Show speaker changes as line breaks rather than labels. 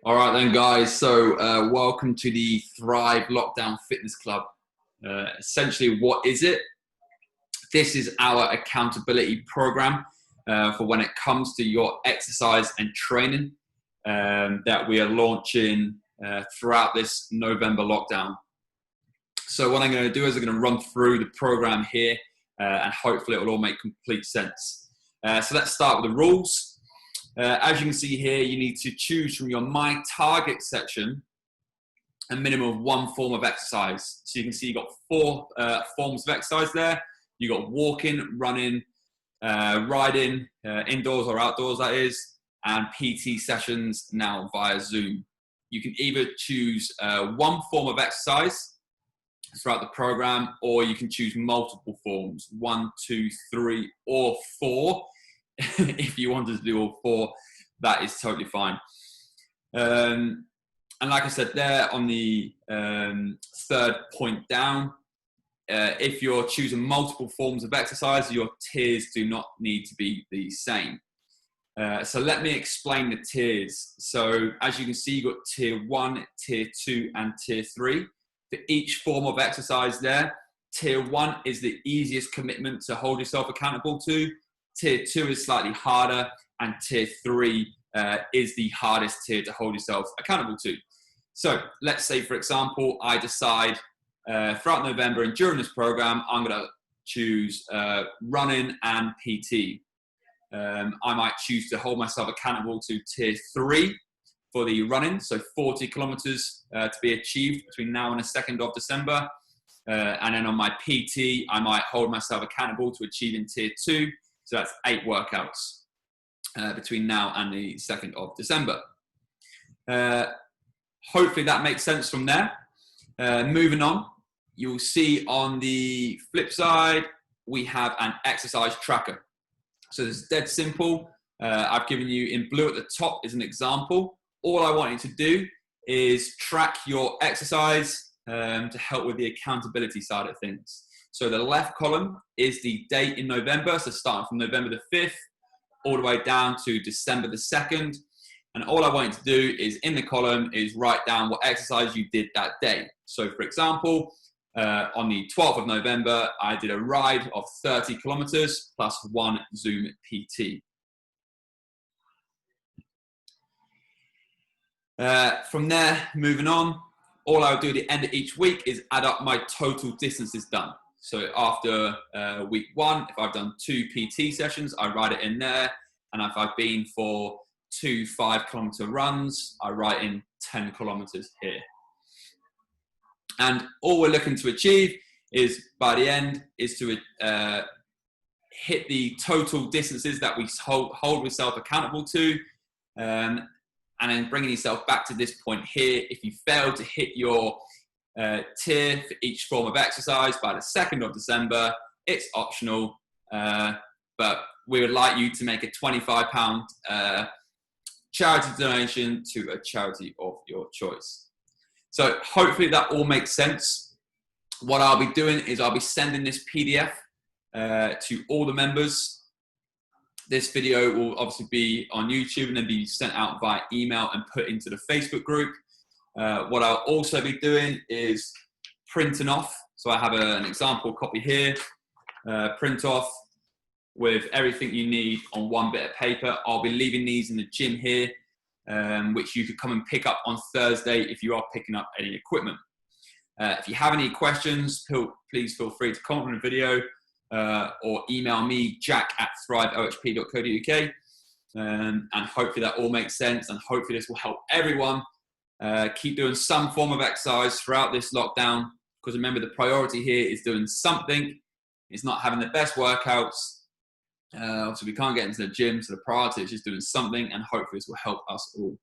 All right then, guys. So welcome to the Thrive Lockdown Fitness Club. Essentially, what is it? This is our accountability program for when it comes to your exercise and training that we are launching throughout this November lockdown. So what I'm going to do is I'm going to run through the program here and hopefully it will all make complete sense. So let's start with the rules. As you can see here, you need to choose from your My Target section a minimum of one form of exercise. So you can see you've got four forms of exercise there. You've got walking, running, riding, indoors or outdoors that is, and PT sessions now via Zoom. You can either choose one form of exercise throughout the program, or you can choose multiple forms, 1, 2, 3, or 4. If you wanted to do all 4, that is totally fine. And like I said there on the third point down, if you're choosing multiple forms of exercise, your tiers do not need to be the same. So let me explain the tiers. So as you can see, you've got tier 1, tier 2, and tier 3. For each form of exercise there, tier 1 is the easiest commitment to hold yourself accountable to. Tier 2 is slightly harder, and tier 3 is the hardest tier to hold yourself accountable to. So let's say, for example, I decide throughout November and during this program, I'm going to choose running and PT. I might choose to hold myself accountable to tier 3 for the running, so 40 kilometers to be achieved between now and the 2nd of December. And then on my PT, I might hold myself accountable to achieving tier 2. So that's 8 workouts between now and the 2nd of December. Hopefully that makes sense from there. Moving on, you'll see on the flip side, we have an exercise tracker. So it's dead simple. I've given you in blue at the top is an example. All I want you to do is track your exercise to help with the accountability side of things. So the left column is the date in November, so starting from November the 5th all the way down to December the 2nd. And all I want you to do is in the column is write down what exercise you did that day. So for example, on the 12th of November, I did a ride of 30 kilometers plus 1 Zoom PT. From there, moving on, all I'll do at the end of each week is add up my total distances done. So after week 1, if I've done 2 PT sessions, I write it in there. And if I've been for 2 5-kilometer runs, I write in 10 kilometers here. And all we're looking to achieve is by the end is to hit the total distances that we hold ourselves accountable to. And then bringing yourself back to this point here. If you fail to hit your tier for each form of exercise by the 2nd of December, it's optional, but we would like you to make a £25 charity donation to a charity of your choice. So hopefully that all makes sense. What I'll be doing is I'll be sending this PDF to all the members. This video will obviously be on YouTube and then be sent out via email and put into the Facebook group. What I'll also be doing is printing off. So I have an example copy here, print off with everything you need on one bit of paper. I'll be leaving these in the gym here, which you could come and pick up on Thursday if you are picking up any equipment. If you have any questions, please feel free to comment on the video or email me, jack@thriveohp.co.uk. And hopefully that all makes sense, and hopefully this will help everyone keep doing some form of exercise throughout this lockdown, because remember the priority here is doing something. It's not having the best workouts. So we can't get into the gym, so the priority is just doing something, and hopefully this will help us all.